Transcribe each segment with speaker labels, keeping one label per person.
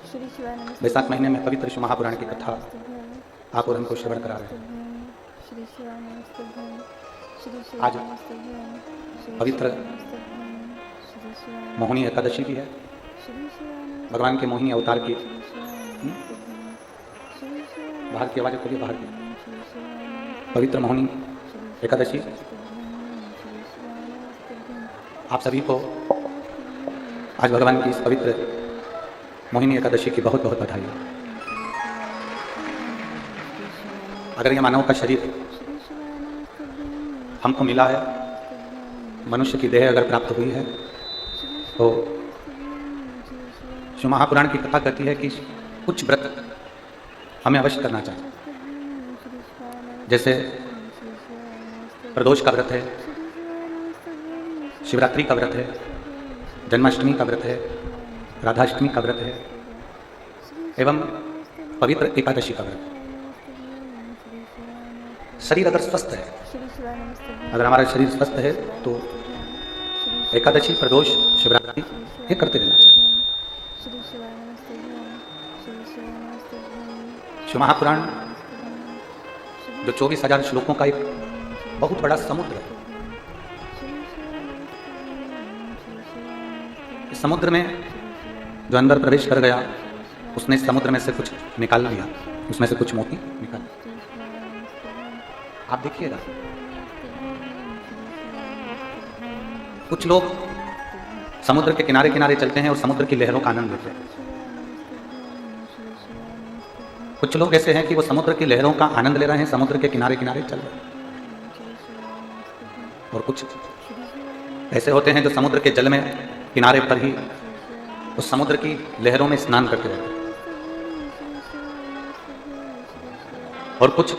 Speaker 1: वैशाख महीने में पवित्र शिव महापुराण की कथा आप और हमको श्रवण करा रहे हैं। आज पवित्र मोहिनी एकादशी भी है, भगवान के मोहिनी अवतार की। बाहर की आवाज़ खोलिए, बाहर की। पवित्र मोहिनी एकादशी आप सभी को आज भगवान की इस पवित्र मोहिनी एकादशी की बहुत बहुत बधाई। अगर यह मानव का शरीर हमको मिला है, मनुष्य की देह अगर प्राप्त हुई है, तो शिव महापुराण की कथा कहती है कि कुछ व्रत हमें अवश्य करना चाहिए। जैसे प्रदोष का व्रत है, शिवरात्रि का व्रत है, जन्माष्टमी का व्रत है, राधाष्टमी का व्रत है, एवं पवित्र एकादशी का व्रत। शरीर अगर स्वस्थ है, अगर हमारा शरीर स्वस्थ है, तो एकादशी, प्रदोष, शिवरात्रि ये करते रहना चाहिए। शिव महापुराण जो 24,000 श्लोकों का एक बहुत बड़ा समुद्र है। इस समुद्र में जो अंदर प्रवेश कर गया, उसने इस समुद्र में से कुछ निकाल लिया, उसमें से कुछ मोती निकाल। आप देखिएगा, कुछ लोग समुद्र के किनारे किनारे चलते हैं और समुद्र की लहरों का आनंद लेते हैं। कुछ लोग ऐसे हैं कि वो समुद्र की लहरों का आनंद ले रहे हैं, समुद्र के किनारे किनारे चल रहे हैं। और कुछ ऐसे होते हैं जो समुद्र के जल में किनारे पर ही उस समुद्र की लहरों में स्नान करते रहते हैं। और कुछ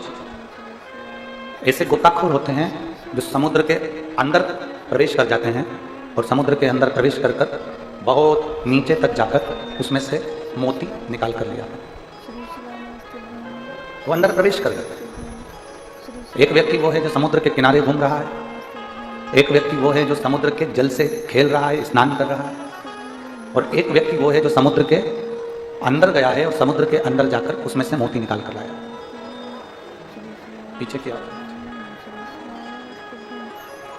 Speaker 1: ऐसे गोताखोर होते हैं जो समुद्र के अंदर प्रवेश कर जाते हैं और समुद्र के अंदर प्रवेश कर कर बहुत नीचे तक जाकर उसमें से मोती निकाल कर लिया। वो अंदर प्रवेश कर जाते हैं। एक व्यक्ति वो है जो समुद्र के किनारे घूम रहा है, एक व्यक्ति वो है जो समुद्र के जल से खेल रहा है, स्नान कर रहा है, और एक व्यक्ति वो है जो समुद्र के अंदर गया है और समुद्र के अंदर जाकर उसमें से मोती निकाल कर लाया। पीछे क्या?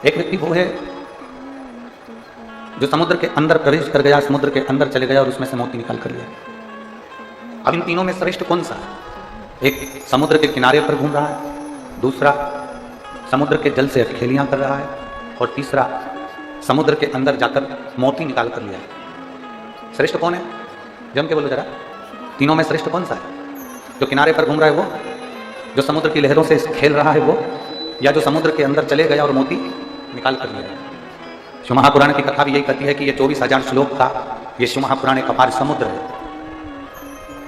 Speaker 1: एक व्यक्ति वो है जो समुद्र के अंदर प्रवेश कर गया, समुद्र के अंदर चले गया और उसमें से मोती निकाल कर लिया। अब इन तीनों में श्रेष्ठ कौन सा है? एक समुद्र के किनारे पर घूम रहा है, दूसरा समुद्र के जल से खेलियां कर रहा है, और तीसरा समुद्र के अंदर जाकर मोती निकाल कर लिया है। श्रेष्ठ कौन है? जम के बोलो जरा, तीनों में श्रेष्ठ कौन सा है? जो किनारे पर घूम रहा है वो, जो समुद्र की लहरों से खेल रहा है वो, या जो समुद्र के अंदर चले गया और मोती निकाल कर लिया है? शिव महापुराण की कथा भी यही कहती है कि ये 24,000 श्लोक का ये शिव महापुराण एक अपार समुद्र है,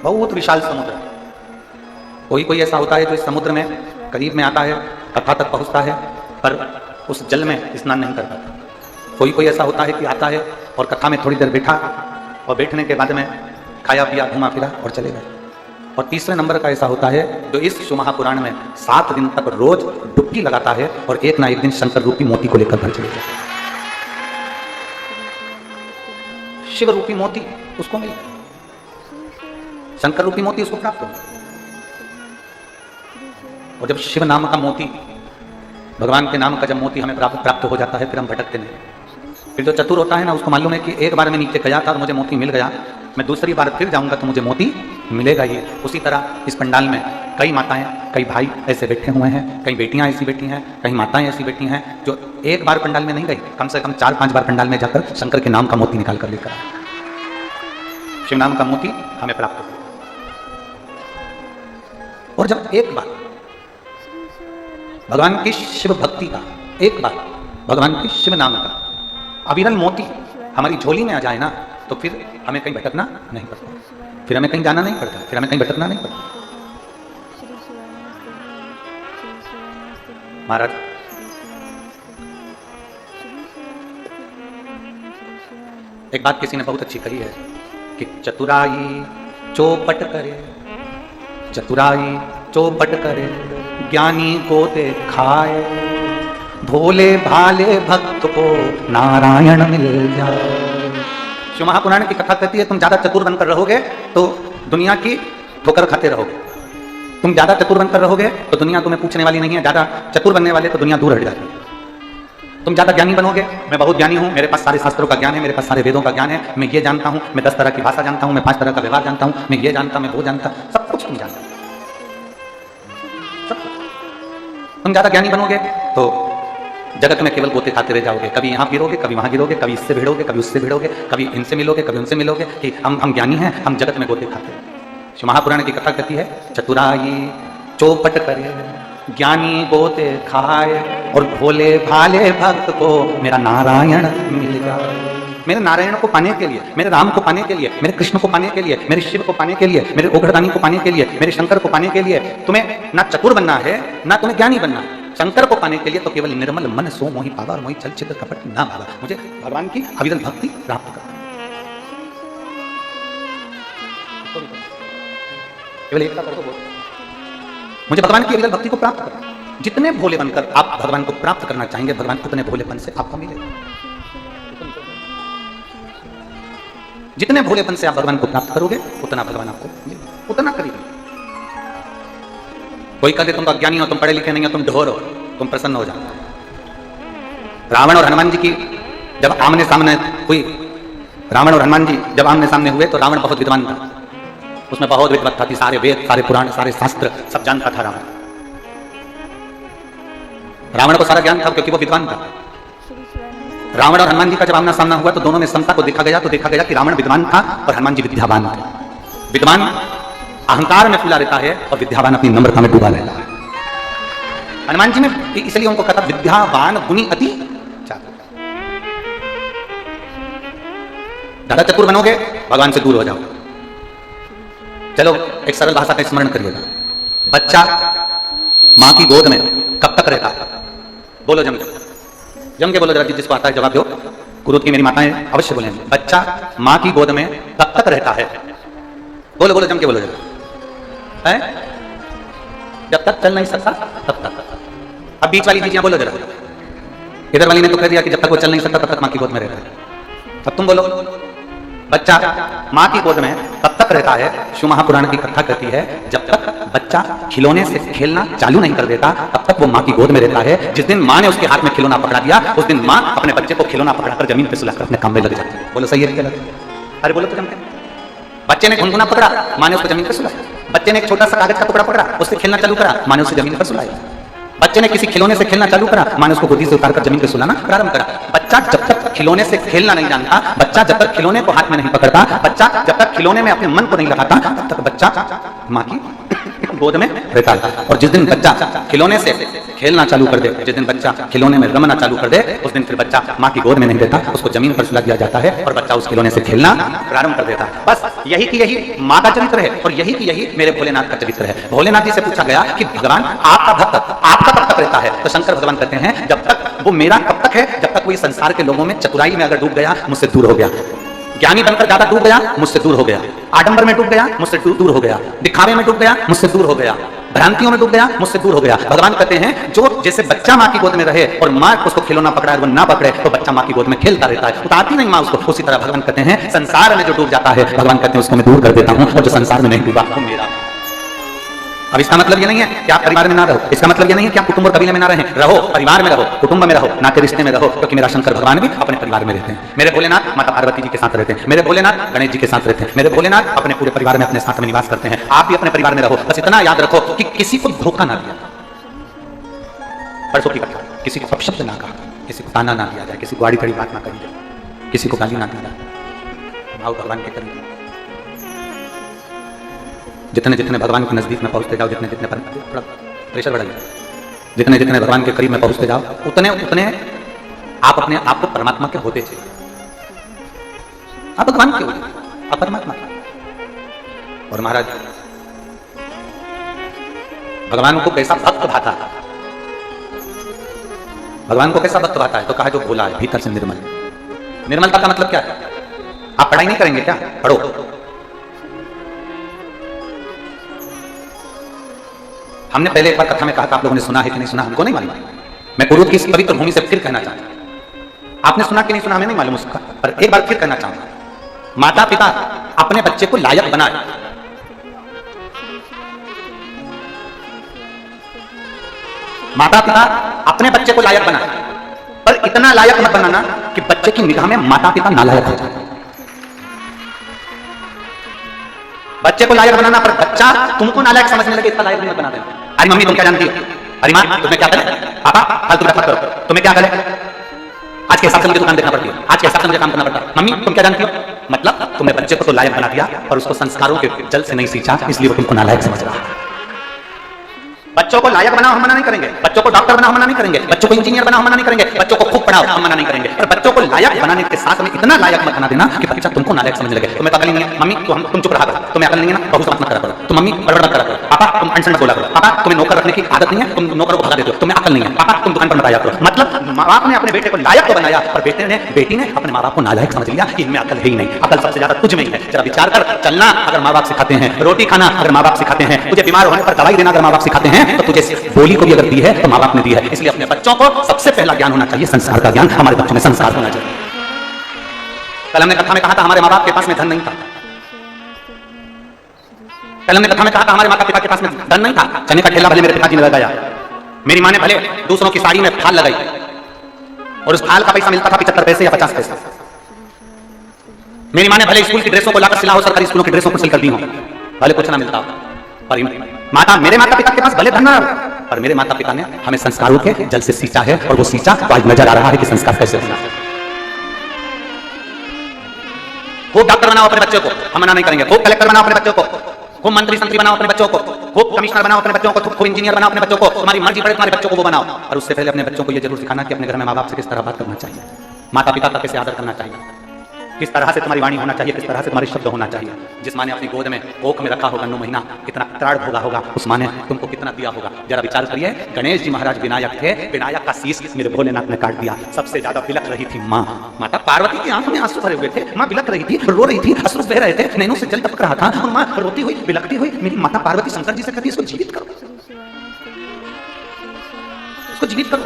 Speaker 1: बहुत विशाल समुद्र है। कोई कोई ऐसा होता है जो इस समुद्र में करीब में आता है, कथा तक पहुंचता है, पर उस जल में स्नान नहीं कर पाता। कोई कोई ऐसा होता है कि आता है और कथा में थोड़ी देर बैठा और बैठने के बाद में खाया पिया, घुमा फिरा और चले गए। और तीसरे नंबर का ऐसा होता है जो इस शिव महापुराण में 7 दिन तक रोज डुबकी लगाता है और एक ना एक दिन शंकर रूपी मोती को लेकर घर चले जाता है। शिव रूपी मोती उसको मिले, शंकर रूपी मोती उसको प्राप्त हो। और जब शिव नाम का मोती, भगवान के नाम का जब मोती हमें प्राप्त हो जाता है, फिर हम भटकते नहीं। फिर जो चतुर होता है ना, उसको मालूम है कि एक बार मैं नीचे गया था और मुझे मोती मिल गया, मैं दूसरी बार फिर जाऊंगा तो मुझे मोती मिलेगा ही। उसी तरह इस पंडाल में कई माताएं, कई भाई ऐसे बैठे हुए हैं, कई बेटियां ऐसी बैठी हैं, कई माताएं ऐसी बैठी हैं जो एक बार पंडाल में नहीं गई, कम से कम 4-5 बार पंडाल में जाकर शंकर के नाम का मोती निकाल कर लेकर शिव नाम का मोती हमें प्राप्त हो। और जब एक बार भगवान की शिव भक्ति का, एक बार भगवान के शिव नाम का अविरल मोती हमारी झोली में आ जाए ना, तो फिर हमें कहीं भटकना नहीं पड़ता, फिर हमें कहीं जाना नहीं पड़ता, फिर हमें कहीं भटकना नहीं पड़ता। महाराज एक बात किसी ने बहुत अच्छी कही है कि चतुराई चौपट करे, चतुराई चौपट करे, ज्ञानी को देखाए, भोले भाले भक्त को नारायण मिल जाए। शिव महापुराण की कथा कहती है तुम ज्यादा चतुर बनकर रहोगे तो दुनिया की ठोकर खाते रहोगे। तुम ज्यादा चतुर बनकर रहोगे तो दुनिया तुम्हें पूछने वाली नहीं है। ज्यादा चतुर बनने वाले तो दुनिया दूर हट जाती है। तुम ज्यादा ज्ञानी बनोगे, मैं बहुत ज्ञानी हूं, मेरे पास सारे शास्त्रों का ज्ञान है, मेरे पास सारे वेदों का ज्ञान है, मैं ये जानता हूं, मैं 10 तरह की भाषा जानता हूं, मैं 5 तरह का व्यवहार जानता हूं, मैं ये जानता, मैं वो जानता, सब कुछ तुम जानते। तुम ज्यादा ज्ञानी बनोगे तो जगत में केवल गोते खाते रह जाओगे। कभी यहाँ गिरोगे, कभी वहां गिरोगे, कभी इससे भिड़ोगे, कभी उससे भिड़ोगे, कभी इनसे मिलोगे, कभी उनसे मिलोगे कि हम ज्ञानी हैं, हम जगत में गोते खाते हैं। शिव महापुराण की कथा कहती है चतुराई चौपट करे, ज्ञानी गोते खाए, और भोले भाले भक्त को मेरा नारायण मिल जाए। मेरे नारायण को पाने के लिए, मेरे राम को पाने के लिए, मेरे कृष्ण को पाने के लिए, मेरे शिव को पाने के लिए, मेरे ओघड़दानी को पाने के लिए, मेरे शंकर को पाने के लिए तुम्हें ना चतुर बनना है ना तुम्हें ज्ञानी बनना है। शंकर को पाने के लिए तो केवल निर्मल मन सो मोहि पावा और मोहि छल छिद्र कपट ना भावा। मुझे भगवान की अविरल भक्ति प्राप्त कर, केवल एक कर दो, मुझे भगवान की अविरल भक्ति को प्राप्त कर। जितने भोले बनकर आप भगवान को प्राप्त करना चाहेंगे, भगवान उतने भोलेपन से आपको मिलेगा। जितने भोलेपन से आप भगवान को प्राप्त करोगे उतना भगवान आपको मिलेगा, उतना करीब। कोई कहते तुम तो अज्ञानी हो, तुम पढ़े लिखे नहीं हो, तुम ढोर हो, तुम प्रसन्न हो जाओ। रावण और हनुमान जी की जब आमने सामने हुई, रावण और हनुमान जी जब आमने सामने हुए तो रावण बहुत विद्वान था, उसमें बहुत विद्वत्ता थी, सारे वेद, सारे पुराण, सारे शास्त्र सब जानता था रावण। रावण को सारा ज्ञान था क्योंकि वो विद्वान था। रावण और हनुमान जी का जब आमना सामना हुआ तो दोनों में समता को देखा गया, तो देखा गया कि रावण विद्वान था और हनुमान जी विद्यावान थे। विद्वान अहंकार में फूला रहता है और विद्यावान अपनी नम्रता में डूबा रहता है। हनुमान जी में इसलिए उनको कहा विद्यावान गुणी अति चातुर। ज्यादा चतुर बनोगे भगवान से दूर हो जाओगे। चलो एक सरल भाषा का स्मरण करिएगा। बच्चा मां की गोद में कब तक रहता है? बोलो जम के बोलो जरा, जिसको आता है जवाब दो। कुरुद की मेरी माताएं अवश्य बोलेंगे। बच्चा मां की गोद में कब तक रहता है? बोलो बोलो जम के बोलो जरा। है जब तक चल नहीं सकता तब तक। अब बीच वाली चीजें बोलो जरा। इधर वाली ने तो कह दिया कि जब तक वो चल नहीं सकता तब तक मां की गोद में रहता है। अब तुम बोलो बच्चा मां की गोद में तब तक रहता है। शिव महापुराण की कथा कहती है जब तक बच्चा खिलौने से खेलना चालू नहीं कर देता तब तक वो मां की गोद में रहता है। जिस दिन मां ने उसके हाथ में खिलौना पकड़ा दिया उस दिन मां अपने बच्चे को खिलौना पकड़ाकर जमीन पर सुलाकर अपने काम में लग जाती है। बोलो सही है क्या? अरे बोलो तो जमके। बच्चे ने गुनगुना पकड़ा, मां ने उसको जमीन पर सुलाया। बच्चे ने एक छोटा सा कागज का टुकड़ा पकड़ा, उससे खेलना चालू करा, मां ने उसे जमीन पर सुलाया। बच्चे ने किसी खिलौने से खेलना चालू करा, मां ने उसको गोदी से उतारकर जमीन पर सुलाना प्रारंभ करा। बच्चा जब तक खिलौने से खेलना नहीं जानता, बच्चा जब तक खिलौने को हाथ में नहीं पकड़ता, बच्चा जब तक खिलौने में अपने मन को नहीं लगाता तब तक बच्चा मां की गोद में रहता है। और जिस दिन बच्चा खिलौने से खेलना चालू कर दे, जिस दिन बच्चा खिलौने में रमना चालू कर दे, उस दिन फिर बच्चा मां की गोद में नहीं रहता, उसको जमीन पर सुला दिया जाता है और बच्चा उस खिलौने से खेलना प्रारंभ कर देता है। बस यही की यही मां का चरित्र है और यही की यही मेरे भोलेनाथ का चरित्र है। भोलेनाथ जी से पूछा गया कि भगवान आपका भक्त आपका कब तक रहता है? तो शंकर भगवान कहते हैं जब तक वो मेरा कब तक है? जब तक वो संसार के लोगों में चतुराई में अगर डूब गया, मुझसे दूर हो गया। ज्ञानी बनकर ज्यादा डूब गया, मुझसे दूर हो गया। आडंबर में डूब गया, मुझसे दूर हो गया। दिखावे में डूब गया, मुझसे दूर हो गया। भ्रांतियों में डूब गया, मुझसे दूर हो गया। भगवान कहते हैं जो जैसे बच्चा मां की गोद में रहे और मां उसको खिलौना पकड़ा वो ना पकड़े तो बच्चा मां की गोद में खेलता रहता है, उतारती नहीं मां उसको। उसी तरह भगवान कहते हैं संसार में जो डूब जाता है, भगवान कहते हैं उसको मैं दूर कर देता हूं, और जो संसार में नहीं डूबा वो मेरा। अब इसका मतलब ये नहीं है कि आप परिवार में ना रहो, इसका मतलब ये नहीं है कि आप कुटुंब और कबीले में ना रहें। रहो, परिवार में रहो, कुटुंब में रहो, नाते रिश्ते में रहो, क्योंकि मेरा शंकर भगवान भी अपने परिवार में रहते हैं। मेरे भोलेनाथ माता पार्वती जी के साथ रहते हैं, मेरे भोलेनाथ गणेश जी के साथ रहते हैं, मेरे भोलेनाथ अपने पूरे परिवार में अपने साथ में निवास करते हैं। आप भी अपने परिवार में रहो। बस इतना याद रखो कि किसी को धोखा ना दिया। परसों की कथा, किसी को अपशब्द ना कहा, किसी को ताना ना दिया जाए, किसी को आड़ी खड़ी बात ना करी जाए, किसी को गाली ना दी जाए। भाव भगवान के करीब जितने जितने भगवान के नजदीक में पहुंचते जाओ, जितने जितने प्रेशर बढ़ जाए, जितने जितने भगवान के करीब में पहुंचते जाओ उतने उतने आप अपने आप को परमात्मा के होते चाहिए। आप भगवान के होते, आप परमात्मा। और महाराज भगवान को कैसा भक्त भाता है, भगवान को कैसा भक्त भाता है? तो कहा जो भोला है, भीतर से निर्मल। निर्मलता का मतलब क्या है? आप पढ़ाई नहीं करेंगे क्या? पढ़ो। हमने पहले एक बार कथा में कहा था, आप लोगों ने सुना है कि नहीं सुना हमको नहीं मालूम। मैं कुरुद की इस पवित्र भूमि से फिर कहना चाहता हूं, आपने सुना कि नहीं सुना हमें नहीं मालूम उसका, पर एक बार फिर कहना चाहूंगा। माता पिता अपने बच्चे को लायक बनाए, माता पिता अपने बच्चे को लायक बनाए, पर इतना लायक मत बनाना कि बच्चे की निगाह में माता पिता नालायक हो जाए। बच्चे को लायक बनाना, पर बच्चा तुमको नालायक समझने लगे, इतना लायक नहीं बना देना। अरे मम्मी तुम क्या जानती हो, अरे माँ तुम्हें क्या करे, पापा फालतू बात करो, तुम्हें क्या करे, आज के हिसाब से मुझे दुकान देखना पड़ती है, आज के हिसाब से मुझे काम करना पड़ता है। मम्मी तुम क्या जानती हो, मतलब तुमने बच्चे को तो लायक बना दिया और उसको संस्कारों के जल से नहीं सींचा, इसलिए वो तुमको नालायक समझ रहा है। बच्चों को लायक बनाओ, हम मना नहीं करेंगे, बच्चों को डॉक्टर बनाओ, हम मना नहीं करेंगे, बच्चों को इंजीनियर बनाओ, हम मना नहीं करेंगे, बच्चों को खूब पढ़ाओ, हम मना नहीं करेंगे, पर बच्चों को लायक बनाने के साथ में इतना लायक मत बना देना कि बच्चा तुमको नालायक समझने लगे। तुम्हें अकल नहीं है मम्मी, तुम चुप रहा करो, तुम्हें अकल नहीं है ना, बहुत मत करा करो, तुम मम्मी बड़बड़ मत करा करो, पापा तुम अनसन मत बोला करो, पापा तुम्हें नौकर रखने की आदत नहीं है, तुम नौकर को भगा देते हो, तुम्हें अकल नहीं है, पापा तुम दुकान पर मत आया करो। मतलब माँ बाप ने अपने बेटे को लायक तो बनाया, पर बेटे ने बेटी ने अपने माँ बाप को नालायक समझ लिया कि इनमें अकल है ही नहीं। अकल सबसे ज्यादा तुझ में ही है। जरा विचार कर, चलना अगर माँ बाप सिखाते हैं, रोटी खाना अगर माँ बाप सिखाते हैं, तुझे बीमार होने पर दवाई देना अगर माँ बाप सिखाते हैं, तो तुझे बोली को भी अगर दी है तो माँ बाप ने दी है। इसलिए अपने बच्चों को सबसे पहला ज्ञान होना चाहिए संस्कार का ज्ञान। हमारे बच्चों में संस्कार होना चाहिए। कल हमने कथा में कहा था हमारे माँ बाप के पास में धन नहीं था, कल हमने कथा में कहा था हमारे माता पिता के पास में धन नहीं था। चने का ठेला भले मेरे पिताजी ने लगाया, मेरी माँ ने भले दूसरों की साड़ी में फाल लगाई और उस फाल का पैसा मिलता था 75 पैसे या 50 पैसे। मेरी माँ ने भले स्कूल की ड्रेसों को लाकर सिला हो, सरकारी स्कूलों की ड्रेसों को सिल कर दी हो, भले कुछ ना मिलता, पर मेरे माता पिता के पास भले धन ना, पर मेरे माता पिता ने हमें संस्कारों के जल से सींचा है और वो सींचा तो आज नजर आ रहा है कि संस्कार कैसे होना है। खूब डॉक्टर बनाओ अपने बच्चों को, हम मना नहीं करेंगे, खूब कलेक्टर बनाओ अपने बच्चों को, खूब मंत्री संतरी बनाओ अपने बच्चों को, खूब कमिश्नर बनाओ अपने बच्चों को, खूब इंजीनियर बनाओ अपने बच्चों को, तुम्हारी मर्जी पड़े तुम्हारे बच्चों को वो बनाओ। और उससे पहले अपने बच्चों को ये जरूर सिखाना कि अपने घर में माँ बाप से किस तरह बात करना चाहिए, माता पिता का कैसे आदर करना चाहिए, किस तरह से तुम्हारी वाणी होना चाहिए, किस तरह से तुम्हारे शब्द होना चाहिए। जिस माँ ने अपनी गोद में कोख में रखा होगा 9 महीना, कितना त्राड़ भोगा होगा, उस माँ ने तुमको कितना दिया होगा। जरा विचार करिए, गणेश जी महाराज विनायक थे, विनायक का शीश मेरे भोलेनाथ ने काट दिया। सबसे ज्यादा बिलख रही थी माँ, माता पार्वती की आंखों में आंसू भरे हुए थे, माँ बिलख रही थी, रो रही थी, अश्रु बह रहे थे, नैनों से जल टपक रहा था और माँ रोती हुई बिलखती हुई मेरी माता पार्वती शंकर जी से कहती इसको जीवित करो, इसको जीवित करो।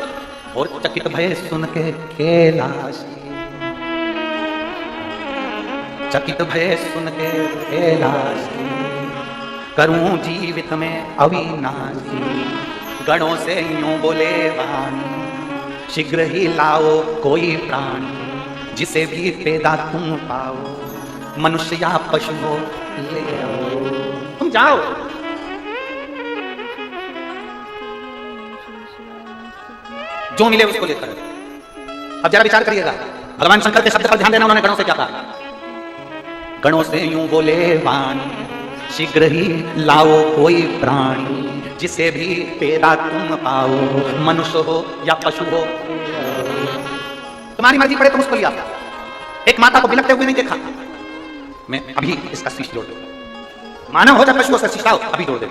Speaker 1: और चकित भय सुन के कैलाश, चकित भय सुन के कैलाशी, करूं जीवित में अविनाशी, गणों से यूं बोले वाणी, शीघ्र ही लाओ कोई प्राणी, जिसे भी पैदा तुम पाओ, मनुष्य या पशु हो ले आओ। तुम जाओ, जो मिले उसको लेकर। अब जरा विचार करिएगा, भगवान शंकर के शब्द पर ध्यान देना, उन्होंने गणों से क्या कहा, गणों से यूं बोले वाणी, शीघ्र ही लाओ कोई प्राणी, जिसे भी पैदा तुम पाओ, मनुष्य हो या पशु हो, तुम्हारी मर्जी पड़े तुम उसको लिया। एक माता को बिलखते हुए नहीं देखा, मैं अभी इसका शीश जोड़ दो, मानव हो या पशु हो शीश लाओ अभी जोड़ दे।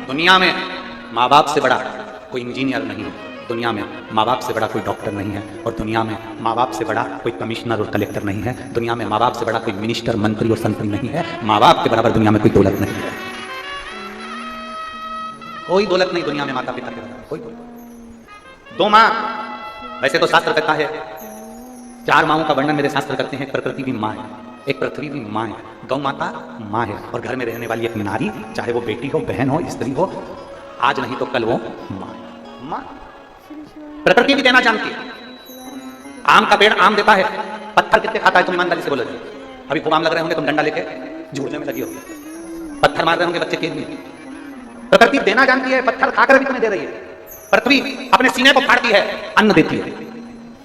Speaker 1: दुनिया में माँ बाप से बड़ा कोई इंजीनियर नहीं है, दुनिया में माँ बाप से बड़ा कोई डॉक्टर नहीं है, और दुनिया में माँ बाप से बड़ा कोई कमिश्नर और कलेक्टर नहीं है, दुनिया में माँ बाप से बड़ा कोई मिनिस्टर मंत्री और संतरी नहीं है, माँ बाप के बराबर दुनिया में कोई दौलत नहीं है, कोई दौलत नहीं दुनिया में माता पिता के बराबर, कोई दौलत। 2 माँ, वैसे तो शास्त्र कहता है 4 माओं का वर्णन मेरे शास्त्र करते हैं, प्रकृति भी माँ है, एक पृथ्वी भी माँ है, गौ माता माँ है, और घर में रहने वाली एक नारी, चाहे वो बेटी हो, बहन हो, स्त्री हो, आज नहीं तो कल वो माँ है। माँ प्रकृति भी देना जानती है। आम का पेड़ आम देता है, पत्थर कितने खाता है तुम ईमानदारी से बोलो। अभी खूब आम लग रहे होंगे, तुम डंडा लेके झूठने में लगी हो, पत्थर मार रहे होंगे बच्चे केज में। प्रकृति देना जानती है, पत्थर खाकर भी तुम्हें दे रही है। पृथ्वी अपने सीने को फाड़ती है, अन्न देती है।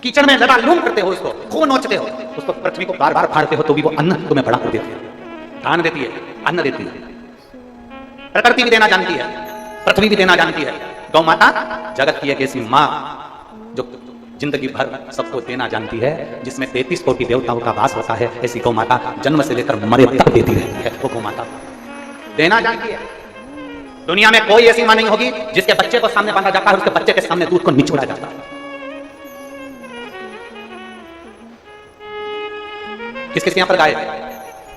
Speaker 1: कीचड़ में लबालूम करते हो उसको, खूब नोचते हो उसको, पृथ्वी को बार बार फाड़ते हो तो भी वो अन्न तुम्हें बड़ा कर देती है, दान देती है, अन्न देती है। प्रकृति भी देना जानती है, पृथ्वी भी देना जानती है। गौ माता जगत की एक ऐसी माँ जो जिंदगी भर सबको देना जानती है, जिसमें 33 कोटि देवताओं का वास होता है। ऐसी गौ माता जन्म से लेकर मरे तक देती रहती है, वो गौ माता देना जानती है। दुनिया में कोई ऐसी माँ नहीं होगी जिसके बच्चे को सामने बांधा जाता है, उसके बच्चे के सामने दूध को निचोड़ा जाता है। किस किस के यहाँ पर गाय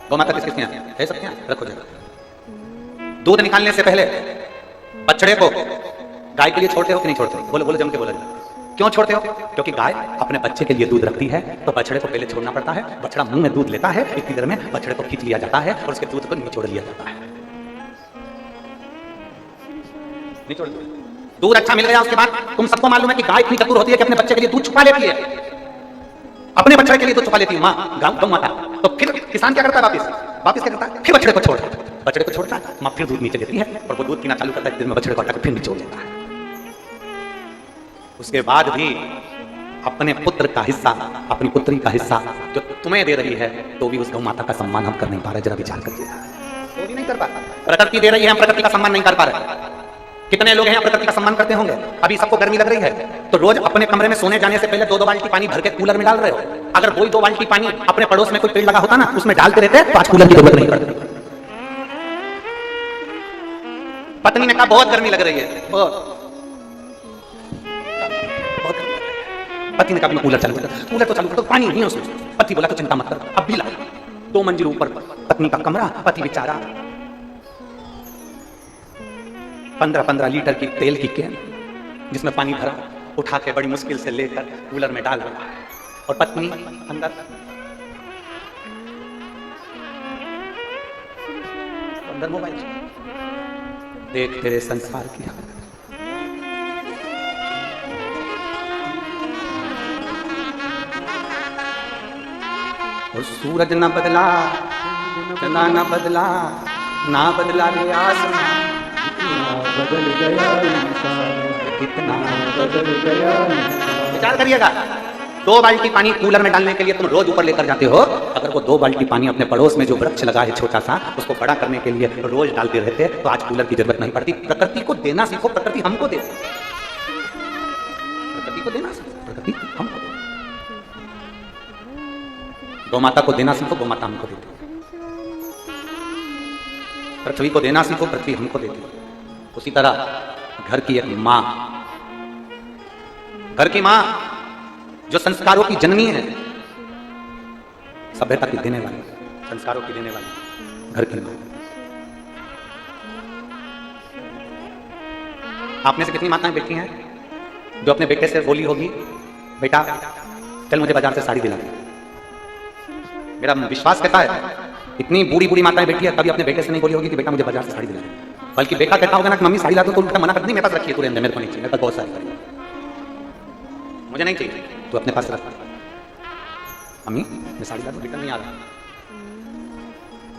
Speaker 1: गौ माता, किस किस के यहाँ है? सबके यहाँ रखो जगह। दूध निकालने से पहले बछड़े को गाय के लिए छोड़ते हो कि नहीं छोड़ते? बोलो बोलो, जम के बोला जाए। क्यों छोड़ते हो? क्योंकि गाय अपने बच्चे के लिए दूध रखती है, तो बछड़े को पहले छोड़ना पड़ता है। बछड़ा मुंह में दूध लेता है, इतनी देर में बछड़े को खींच लिया जाता है और उसके दूध को निचोड़ लिया जाता है। निचोड़ दूध अच्छा मिल गया, उसके बाद तुम सबको मालूम है कि गाय इतनी चतुर होती है कि अपने बच्चे के लिए दूध छुपा लेती है, अपने बछड़े के लिए दूध छुपा लेती है माँ, गौ माता। तो फिर किसान क्या करता है? वापिस क्या करता है? फिर बछड़े को छोड़ता है, बछड़े को छोड़ता है, माँ फिर दूध नीचे देती है और वो दूध पीना चालू करता है, दिन में बछड़े को हटा के फिर निचोड़ लेता है। उसके बाद भी अपने पुत्र का हिस्सा, अपनी पुत्री का हिस्सा जो तुम्हें दे रही है, तो भी उस गौ माता का सम्मान हम कर नहीं पा रहे। जरा विचार करिए, तो भी नहीं कर पा रहे। प्रकृति दे रही है, हम प्रकृति का सम्मान नहीं कर पा रहे। कितने लोग हैं प्रकृति का सम्मान करते होंगे? अभी सबको गर्मी लग रही है तो रोज अपने कमरे में सोने जाने से पहले 2-2 बाल्टी पानी भर के कूलर में डाल रहे हो। अगर वही 2 बाल्टी पानी अपने पड़ोस में कोई पेड़ लगा होता ना, उसमें डालते रहते तो आज कूलर की जरूरत नहीं पड़ती। पत्नी ने कहा बहुत गर्मी लग रही है, बहुत पति ने कहा कूलर चालू कर, कूलर तो चालू कर, तो पानी नहीं है उसमें। पति बोला तो चिंता मत कर, अब भी ला। 2 मंजिल ऊपर पत्नी का कमरा, पति बेचारा 15-15 लीटर की तेल की कैन जिसमें पानी भरा उठा के बड़ी मुश्किल से लेकर कूलर में डाल रहा है, और पत्नी अंदर मोबाइल देख तेरे संसार की हालत। और सूरज ना बदला, चंदा ना बदला, ना बदला रे आसमान, बदल गया कितना बदल गया। विचार करिएगा, 2 बाल्टी पानी कूलर में डालने के लिए तुम रोज ऊपर लेकर जाते हो। अगर वो 2 बाल्टी पानी अपने पड़ोस में जो वृक्ष लगा है छोटा सा, उसको बड़ा करने के लिए रोज डालते रहते तो आज कूलर की जरूरत नहीं पड़ती। प्रकृति को देना सीखो, प्रकृति हमको दे। प्रकृति को देना सीखो, प्रकृति हमको दे। गौ माता को देना सीखो, गौ माता हमको देती। पृथ्वी को देना सीखो, पृथ्वी हमको देती। उसी तरह घर की एक मां, घर की मां जो संस्कारों की जननी है, सभ्यता की देने वाली, संस्कारों की देने वाली घर की मां। आप में से कितनी माताएं बैठी हैं जो अपने बेटे से बोली होगी, बेटा चल मुझे बाजार से साड़ी दिला दे। मेरा विश्वास कहता है इतनी बूढ़ी बूढ़ी माताएं बैठी है, कभी अपने बेटे से नहीं बोली होगी कि बेटा मुझे बाजार से साड़ी दिला दे। बल्कि बेटा कहता होगा ना कि मम्मी साड़ी ला दो, तो उल्टा मना कर दी, मेरे पास रखिए, तुरंत मेरे को नहीं चाहिए, मेरे पास बहुत सारी साड़ी, मुझे नहीं चाहिए, तो अपने पास रख। मम्मी मैं साड़ी ला दूं, रिटर्न नहीं आ रहा,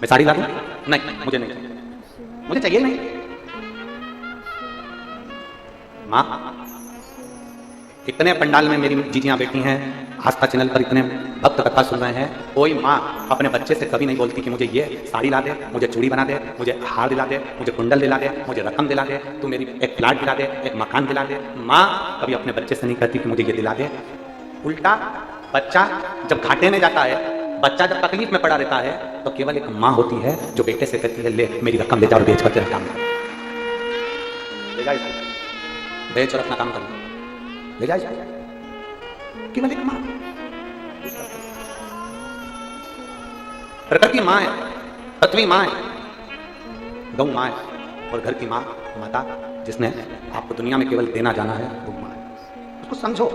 Speaker 1: मैं साड़ी ला दूं, नहीं मुझे नहीं चाहिए, मुझे चाहिए नहीं। माँ, इतने पंडाल में मेरी जीजियां बैठी हैं, आस्था चैनल पर इतने भक्त कथा सुन रहे हैं, कोई माँ अपने बच्चे से कभी नहीं बोलती कि मुझे ये साड़ी ला दे, मुझे चूड़ी बना दे, मुझे हार दिला दे, मुझे कुंडल दिला दे, मुझे रकम दिला दे, तू मेरी एक प्लाट दिला दे, एक मकान दिला दे। माँ कभी अपने बच्चे से नहीं कहती कि मुझे ये दिला दे। उल्टा बच्चा जब घाटे में जाता है, बच्चा जब तकलीफ में पड़ा रहता है, तो केवल एक माँ होती है जो बेटे से कहती है ले मेरी रकम ले जाओ और बेच कर तेरा काम कर, बेच और अपना काम कर ले जा, केवल एक माँ। प्रकृति माँ है, पृथ्वी माँ है, गौ माँ है, और घर की माँ माता जिसने आपको दुनिया में केवल देना जाना है वो माँ है। उसको समझो।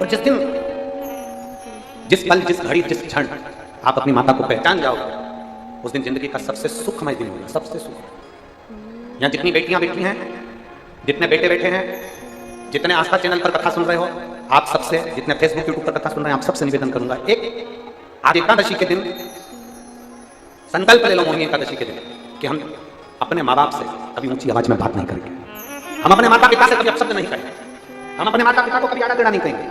Speaker 1: और जिस दिन, जिस पल, जिस घड़ी, जिस क्षण आप अपनी माता को पहचान जाओगे, उस दिन जिंदगी का सबसे सुखमय दिन होगा, सबसे सुख। यहाँ जितनी बेटियां बैठी हैं, जितने बेटे बैठे हैं, जितने आस्था चैनल पर कथा सुन रहे हो, आप सबसे, जितने फेसबुक यूट्यूब पर कथा सुन रहे हैं, आप सबसे निवेदन करूंगा, एक आज एकादशी के दिन संकल्प ले लो, मोहिनी एकादशी के दिन, कि हम अपने माँ बाप से कभी ऊंची आवाज में बात नहीं करेंगे, हम अपने माता पिता से कभी अपशब्द नहीं करेंगे, हम अपने माता पिता को कभी आड़ा टेढ़ा नहीं कहेंगे।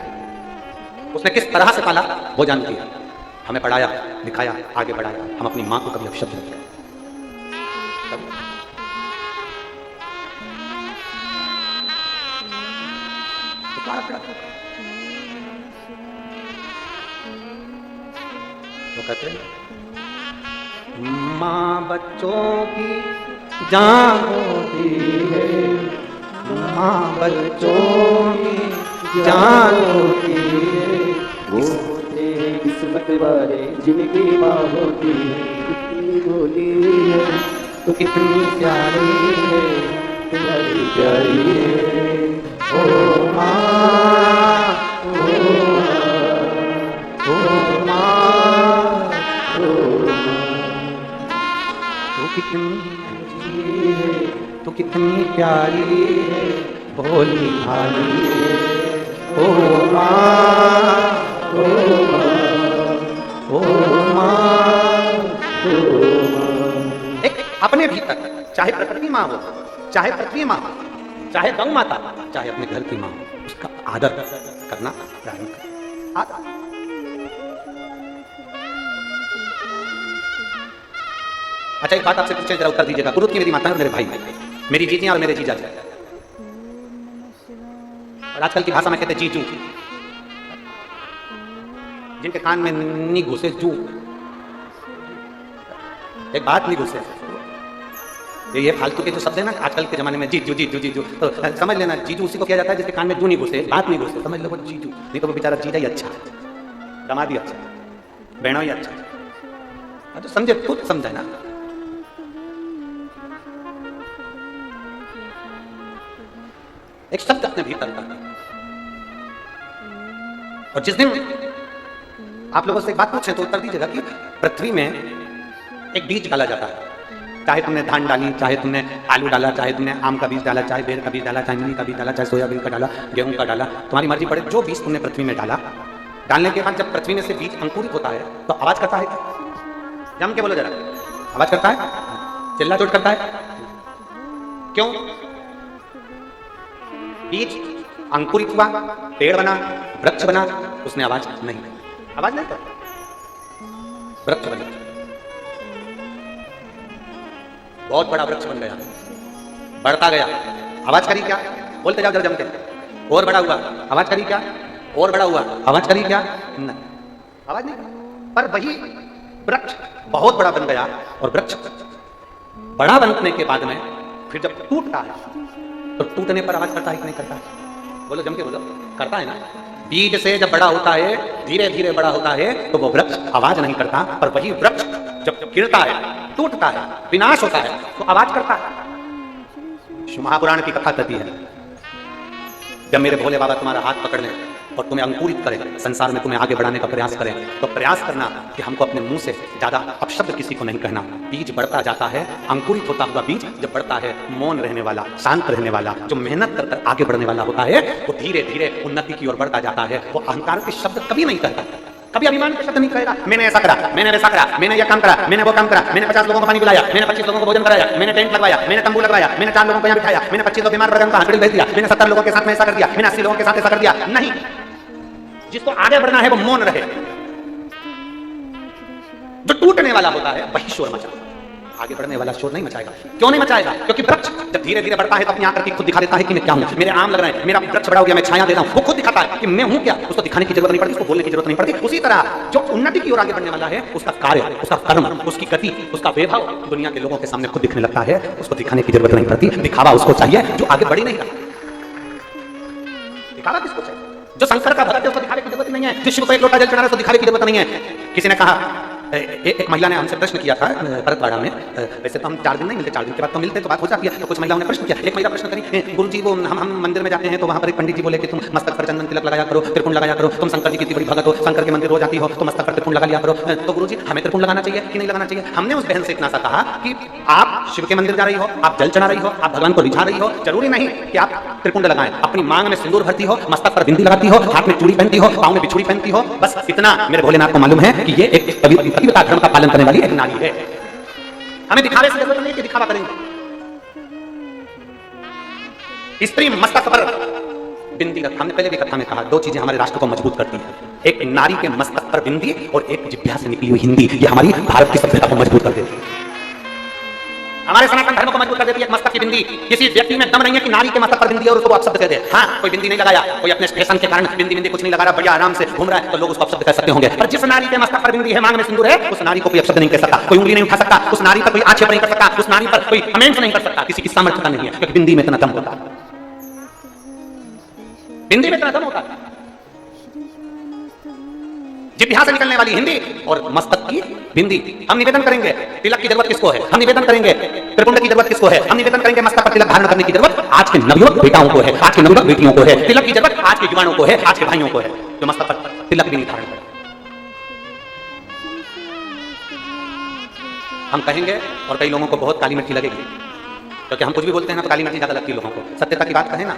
Speaker 1: उसने किस तरह से पाला वो जानती है, हमें पढ़ाया लिखाया आगे बढ़ाया, हम अपनी माँ को कभी अपशब्द नहीं करेंगे। तो कहते हैं माँ बच्चों की जान होती है, माँ बच्चों की जान होती है, वो
Speaker 2: किस्मत वाले जिनकी माँ होती है, कितनी भोली है तो कितनी प्यारी है, तुम्हारी प्यारी है ओ माँ, ओ माँ, ओ
Speaker 1: तो कितनी है, तो कितनी प्यारी है, भोली भाली है ओ माँ, ओ माँ, एक अपने भीतर, चाहे प्रकृति माँ हो, चाहे पृथ्वी माँ हो, चाहे गौ माता, चाहे अपने घर की माँ हो, उसका आदर करना प्रारंभ करें। आदर। अच्छा, एक बात आपसे पूछे, जरा उत्तर दीजिएगा। कुरुद की मेरी माता और मेरे भाई, मेरी जीजियां और मेरे जीजा जी, और आजकल की भाषा में कहते जीजू, जिनके कान में नहीं घुसे जू, एक बात नहीं घुसे, ये फालतू के जो शब्द है ना आजकल के जमाने में, जीजू जीजू जीजू, तो समझ लेना जीजू उसी को किया जाता है जिसके कान में जू नहीं घुसे, बात नहीं घुसे, समझ लो वो जीजू। नहीं तो वो बेचारा जीजा ही अच्छा, दामाद ही अच्छा, बहनों ही अच्छा, तो समझे, खुद समझे ना। एक शब्द अपने भीतर का, और जिस दिन आप लोगों से एक बात पूछें तो उत्तर दीजिएगा कि पृथ्वी में एक बीज डाला जाता है, चाहे तुमने धान डाली, चाहे तुमने आलू डाला, चाहे तुमने आम का बीज डाला, चाहे बेर का बीज डाला, चाहे मूली का बीज डाला, चाहे सोयाबीन का डाला, गेहूं का डाला, तुम्हारी मर्जी पड़े, जो बीज तुमने पृथ्वी में डाला, डालने के बाद जब पृथ्वी में से बीज अंकुरित होता है तो आवाज करता है, जम के बोलो जरा, आवाज करता है, चिल्ला चोट करता है, क्यों? बीज अंकुरित हुआ, पेड़ बना, वृक्ष बना, उसने आवाज नहीं कर, वृक्ष बना, बहुत बड़ा वृक्ष बन गया, बढ़ता गया, आवाज करी क्या? बोलते जाओ जब जम के, और बड़ा हुआ, आवाज करी क्या? और बड़ा हुआ, आवाज करी क्या? नहीं, आवाज नहीं। पर वही वृक्ष बहुत बड़ा बन गया, और वृक्ष बड़ा बनने के बाद में फिर जब टूटता है तो टूटने पर आवाज करता है कि नहीं करता है? बोलो जम के बोलो, करता है ना। बीज से जब बड़ा होता है, धीरे धीरे बड़ा होता है, तो वो वृक्ष आवाज नहीं करता, पर वही वृक्ष जब गिरता है, टूटता है, विनाश होता है, तो आवाज करता है। महापुराण की कथा कहती है, जब मेरे भोले बाबा तुम्हारा हाथ पकड़ लें और तुम्हें अंकुरित करें, संसार में तुम्हें आगे बढ़ाने का प्रयास करें, तो प्रयास करना कि हमको अपने मुंह से ज्यादा अपशब्द किसी को नहीं कहना। बीज बढ़ता जाता है, अंकुरित होता हुआ बीज जब बढ़ता है, मौन रहने वाला, शांत रहने वाला, जो मेहनत कर कर आगे बढ़ने वाला होता है, वो धीरे धीरे उन्नति की ओर बढ़ता जाता है। वो अहंकार के शब्द कभी नहीं कहता, कभी अभिमान के शब्द नहीं कहेगा, मैंने ऐसा करा, मैंने वैसा करा, मैंने यह काम करा, मैंने वो काम करा, मैंने 50 लोगों को पानी पिलाया, मैंने 25 लोगों को भोजन कराया, मैंने टेंट लगवाया, मैंने तंबू लगवाया, मैंने 4 लोगों को यहाँ बिठाया, मैंने 25 लोग बीमार पड़ गए उनको हॉस्पिटल भेज दिया, मैंने 70 लोगों के साथ में ऐसा कर दिया, मैंने 80 लोगों के साथ ऐसा कर दिया। नहीं, जिसको आगे बढ़ना है वो मौन रहे, जो टूटने वाला होता है वही शोर मचाएगा, आगे बढ़ने वाला शोर नहीं मचाएगा। क्यों नहीं मचाएगा? क्योंकि वृक्ष जब धीरे धीरे बढ़ता है तो अपने आकर के खुद दिखा देता है कि मैं क्या हूं, मेरे आम लग रहे हैं, मेरा वृक्ष बड़ा हो गया, मैं छाया दे रहा हूं, वो खुद दिखाता है कि मैं हूं क्या। उसको दिखाने की जरूरत नहीं पड़ती, उसको बोलने की जरूरत नहीं पड़ती। उसी तरह जो उन्नति की ओर आगे बढ़ने वाला है, उसका कार्य, उसका कर्म, उसकी गति, उसका वैभव दुनिया के लोगों के सामने खुद दिखने लगता है, उसको दिखाने की जरूरत नहीं पड़ती। दिखावा उसको चाहिए जो आगे बढ़ ही नहीं रहा। दिखावा किसको चाहिए? जो शंकर का भक्त है उसको दिखाने की जरूरत नहीं है, जो शिव को एक लोटा जल चढ़ा रहा है उसको दिखाने की जरूरत नहीं है। किसी ने कहा, एक महिला ने हमसे प्रश्न किया था भरतवाड़ा में, वैसे तो हम 4 दिन नहीं मिलते, 4 दिन के बाद तो मिलते तो बात हो जाती है, तो कुछ महिलाओं ने प्रश्न किया। एक महिला प्रश्न करी, गुरुजी वो हम मंदिर में जाते हैं तो वहां पर एक पंडित जी बोले कि तुम मस्तक पर चंदन तिलक लगाया करो, त्रिपुंड लगाया करो, तुम शंकर जी की बड़ी भगत हो, शंकर के मंदिर रोज आती हो तो मस्तक पर त्रिपुंड लगा लिया करो। तो गुरुजी हमें त्रिपुंड लगाना चाहिए कि नहीं लगाना चाहिए? हमने उस बहन से इतना सा कहा कि आप शिव के मंदिर जा रही हो, आप जल चढ़ा रही हो, आप भगवान को रिझा रही हो, जरूरी नहीं कि आप त्रिपुंड लगाएं। अपनी मांग में सिंदूर भरती हो, मस्तक पर बिंदी लगाती हो, हाथ में चूड़ी पहनती हो, पांव में बिछुड़ी पहनती हो, बस इतना मेरे भोलेनाथ को मालूम है कि ये एक पतिव्रता धर्म का पालन करने वाली एक नारी है। हमें दिखावे से जरूरत नहीं कि दिखावा करेंगे। स्त्री मस्तक पर बिंदी रख, हमने पहले भी कथा में कहा, 2 चीजें हमारे राष्ट्र को मजबूत करती हैं, एक नारी के मस्तक पर बिंदी और एक जिह्वा से निकली हुई हिंदी। ये हमारी भारत की सभ्यता को मजबूत कर देती है, हमारे सनातन धर्म को मजबूत कर देती है। मस्तक की बिंदी, किसी व्यक्ति में दम नहीं है कि नारी के मस्तक पर बिंदी है और उसको अपशब्द कह दे। हाँ, कोई बिंदी नहीं लगाया, कोई अपने फैशन के कारण बिंदी कुछ नहीं लगा रहा, बढ़िया आराम से घूम रहा है, तो लोग उसको अपशब्द कह सकते होंगे। पर जिस नारी के मस्तक पर बिंदी है, मांग में सिंदूर है, उस नारी को कोई अपशब्द नहीं कह सकता, कोई उंगली नहीं उठा सकता, उस नारी पर कोई आक्षेप नहीं कर सकता, उस नारी पर कोई कमेंट नहीं कर सकता। किसी की सामर्थ्यता नहीं है, क्योंकि बिंदी में इतना दम होता है, बिंदी में इतना दम होता है। जिह्वा से निकलने वाली हिंदी और मस्तक की बिंदी। हम निवेदन करेंगे तिलक की जरूरत किसको है, हम निवेदन करेंगे त्रिपुंड की जरूरत किसको है, हम निवेदन करेंगे मस्तक पर तिलक धारण करने की जरूरत आज के नवयुवक बेटाओं को है, आज के नवयुवक बेटियों को है। तिलक की जरूरत आज के युवाओं को है, आज के भाइयों को है जो मस्तक पर तिलक भी नहीं धारण करते। हम कहेंगे और कई लोगों को बहुत काली मिट्टी लगेगी, क्योंकि हम कुछ भी बोलते हैं ना तो काली मिट्टी ज्यादा लगती है लोगों को। सत्यता की बात कहें ना,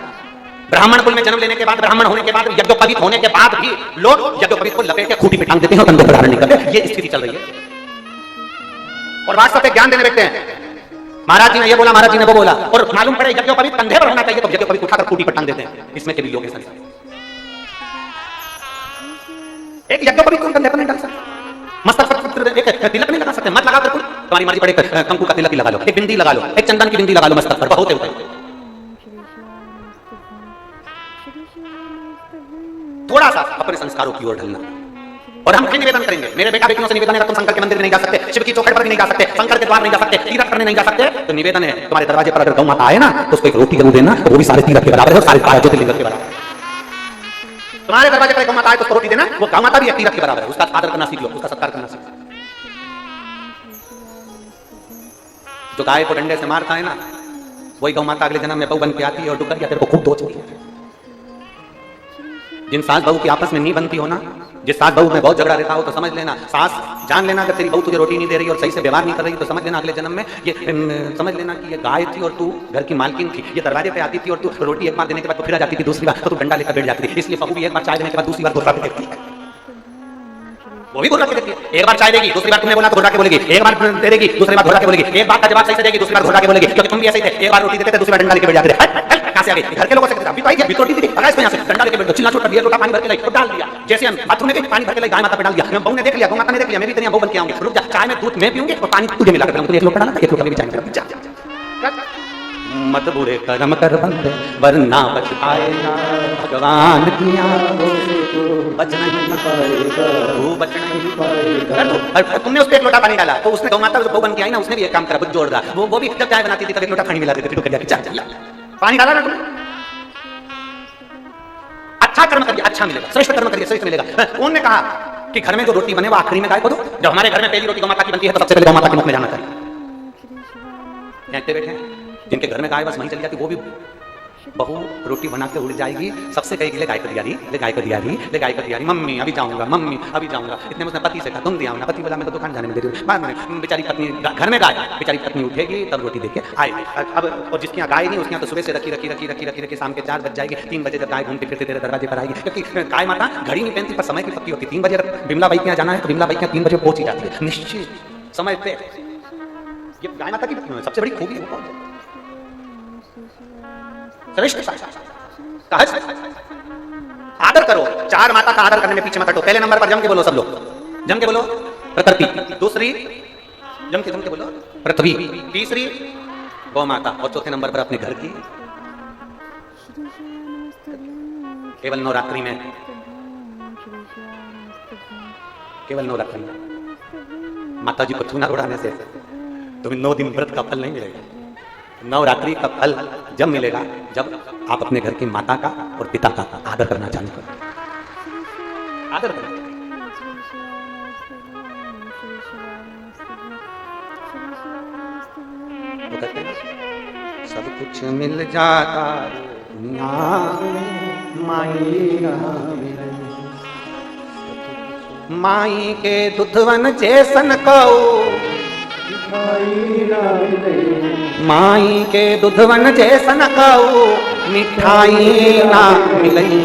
Speaker 1: ब्राह्मण कुल में जन्म लेने के बाद, ब्राह्मण होने के बाद, यज्ञोपवीत होने के बाद भी लोग यज्ञोपवीत को लपेट के खूंटी पे टांग देते हैं और कंधे पर धारण नहीं करते। ये स्थिति चल रही है और व्हाट्सएप पे ज्ञान देने बैठते हैं, महाराज जी ने ये बोला, महाराज जी ने वो बोला, और मालूम पड़े यज्ञोपवीत कंधे पर होना चाहिए तो यज्ञोपवीत उठाकर खूंटी पर टांग देते हैं। इसमें के भी लोग हैं संसार। एक यज्ञोपवीत को कंधे पर नहीं डाल सकते, मस्तक पर एक तिलक नहीं लगा सकते, मत लगा कर तुम्हारी मर्जी पड़े, कंकु का तिलक ही लगा लो, एक बिंदी लगा लो, एक चंदन की बिंदी लगा लो मस्तक पर, बहुत है। थोड़ा सा अपने संस्कारों की ओर ढलना। और हम भी निवेदन करेंगे, मेरे बेटा बेटियों से निवेदन है, तुम शंकर के मंदिर में नहीं जा सकते, शिव की चौखट पर भी नहीं जा सकते, शंकर के द्वार नहीं जा सकते, तीर्थ करने नहीं जा सकते, तो निवेदन है तुम्हारे दरवाजे पर अगर गौ माता आए ना तो उसको एक रोटी जरूर देना, वो भी सारे तीर्थ के बराबर है और सारे 12 ज्योतिर्लिंग के बराबर है। तुम्हारे दरवाजे पर गौ माता आए तो उसको रोटी देना, वो गौ माता भी एक तीर्थ के बराबर है, उसका आदर करना सीख लो, उसका सत्कार करना सीख लो। जो गाय को डंडे से मारता है ना वही गौ माता अगले जन्म में बहू बन के आती है और डुकर या तेरे को खूब दोचती है। जिन सास बहू की आपस में नहीं बनती हो ना, जिस सास बहू में बहुत झगड़ा रहता हो तो समझ लेना, सास जान लेना अगर तेरी बहू तुझे रोटी नहीं दे रही और सही से व्यवहार नहीं कर रही तो समझ लेना अगले जन्म में ये समझ लेना कि ये गाय थी और तू घर की मालकिन थी। ये दरवाजे पे आती थी और तू रोटी एक बार देने के बाद तो फिर आ जाती थी, दूसरी बार तो तू डंडा लेकर बैठ जाती थी। इसलिए बहू भी एक बार चाय देने के बाद दूसरी बार घुर्रा के देखती है, वो भी घुर्रा के देखती है। एक बार चाय देगी, दूसरी बार तुमने बोला तो घुर्रा के बोलेगी, एक बार दे देगी, दूसरी बार घुर्रा के बोलेगी, एक बात का जवाब सही से देगी, दूसरी बार घुर्रा के बोलेगी, क्योंकि तुम भी ऐसे ही थे, एक बार रोटी देते थे, दूसरी बार डंडा लेके बैठ जाते थे। कहां से आ गई? घर के लोगों से अभी तो आई थी, रोटी दी थी, अगर इसको यहां से डंडा लेके बैठ गए, चिल्ला चोट कर दिया, लोटा पानी भर के लाई और डाल दिया। जैसे हम बाथरूम में पानी भर के लाई गाय माता पे डाल दिया, बहू ने देख लिया, गौ माता ने देख लिया, मैं भी तेरी बहू बन के आऊंगी, रुक जा, चाय में दूध मैं पीऊंगी और पानी तुझे मिला कर दूंगा, एक लोटा डाला था, एक लोटा में भी चाय मिला, जा मत बुरे कर्म कर बंदे वरना पछताएगा, भगवान की आंखों से तू बच नहीं पाएगा, तू बच नहीं पाएगा। तुमने उस पे एक लोटा पानी डाला तो उसने गौ माता बहू बन के आई ना, उसने भी एक काम करा, बुझ जोड़ रहा, वो भी जब चाय बनाती थी तब एक लोटा पानी मिला देती थी, टुकड़ जाके चल पानी डाला ना तुमने, अच्छा कर्म करिए अच्छा मिलेगा, श्रेष्ठ कर्म करिए श्रेष्ठ मिलेगा। उन्होंने कहा कि घर में जो रोटी बने वो आखिरी में गाय को दो। जब हमारे घर में पहली रोटी गौ माता की बनती है तो सबसे पहले गौ माता के मुख में जाना चाहिए। कहते बैठे जिनके घर में गाय बस वहीं चली जाती, वो भी बहू रोटी बना के उड़ जाएगी, सबसे कहेगी ले गाय को दिया दी, ले गाय को दिया दी, ले गाय को दिया दी, मम्मी अभी जाऊंगा, मम्मी अभी जाऊंगा। इतने में उसने पति से कहा तुम दिया ना, पति बोला मैं तो दुकान जाने में देरी, बाद में बेचारी पत्नी घर में गाय, बेचारी पत्नी उठेगी तब रोटी देके आए। अब और जिसकी यहाँ गाय नहीं उसकी यहाँ तो सुबह से रखी रखी रखी रखी रखी रखी शाम के 4 बज जाएगी, 3 बजे जब गाय घूमते फिरते तेरे दरवाजे पर आएगी, क्योंकि गाय माता घड़ी नहीं पहनती पर समय की पत्ती होती। 3 बजे बिमला बाई के यहाँ जाना है तो बिमला बाई के यहाँ 3 बजे पहुंच ही जाती है निश्चित समय पे। ये गाय माता की सबसे बड़ी खूबी है, आदर करो। 4 माता का आदर करने में पीछे मत हटो। पहले नंबर पर जम के बोलो सब लोग, जम के बोलो प्रकृति, दूसरी जम के बोलो पृथ्वी, तीसरी गौ माता और चौथे नंबर पर अपने घर की। केवल नवरात्रि में, केवल नवरात्रि में माता जी को चूना उड़ाने से तुम्हें 9 दिन व्रत का फल नहीं मिलेगा। नवरात्रि का फल जब मिलेगा जब आप अपने घर की माता का और पिता का आदर करना चालू करें। आदर करें। वो कहते हैं सब कुछ मिल जाता दुनिया में माई के दुधवन जैसन कऊ, माई के दुधवन जैसन कऊ मिठाई ना मिलई।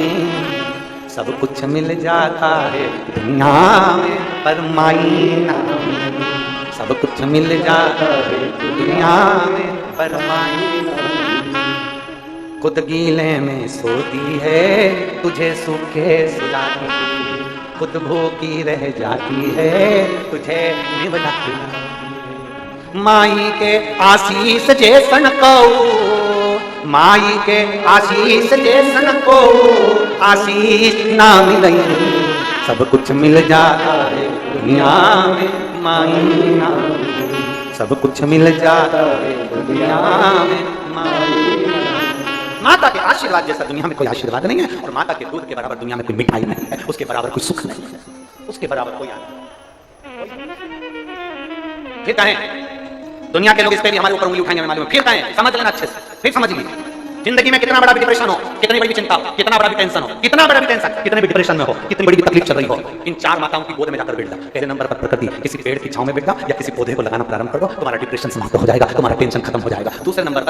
Speaker 1: सब कुछ मिल जाता है दुनिया में पर माई ना मिलई। सब कुछ मिल जाता है दुनिया में पर माई ना मिलई। खुद गीले में सोती है तुझे सूखे सुलाती है, खुद भूखी रह जाती है तुझे निवलाती। माई के आशीष जैसन कऊ, माई के आशीष जैसन को आशीष ना मिलई। सब कुछ मिल जाता है दुनिया में माई ना मिलई। सब कुछ मिल जाता है दुनिया में माई ना मिलई। माता के आशीर्वाद जैसा दुनिया में कोई आशीर्वाद नहीं है और माता के दूध के बराबर दुनिया में कोई मिठाई नहीं है, उसके बराबर कोई सुख नहीं है। उसके बराबर कोई आदमी। फिर कहें दुनिया के लोग इस पे भी हमारे ऊपर उंगली उठाएंगे, हमें मालूम है। फिर कहें समझ लेना अच्छे से, फिर समझ लीजिए जिंदगी में कितना बड़ा भी डिप्रेशन हो, कितनी बड़ी भी चिंता हो, कितना बड़ा भी टेंशन हो, कितना बड़ा भी टेंशन, कितने भी डिप्रेशन में हो, कितनी बड़ी भी तकलीफ चल रही हो, इन चार माताओं की गोद में जाकर बैठ जा। पहले नंबर पर प्रकृति, किसी पेड़ की छांव में बैठ जा या किसी पौधे को लगाना प्रारंभ कर दो, तुम्हारा डिप्रेशन समाप्त हो जाएगा, तुम्हारा टेंशन खत्म हो जाएगा। दूसरे नंबर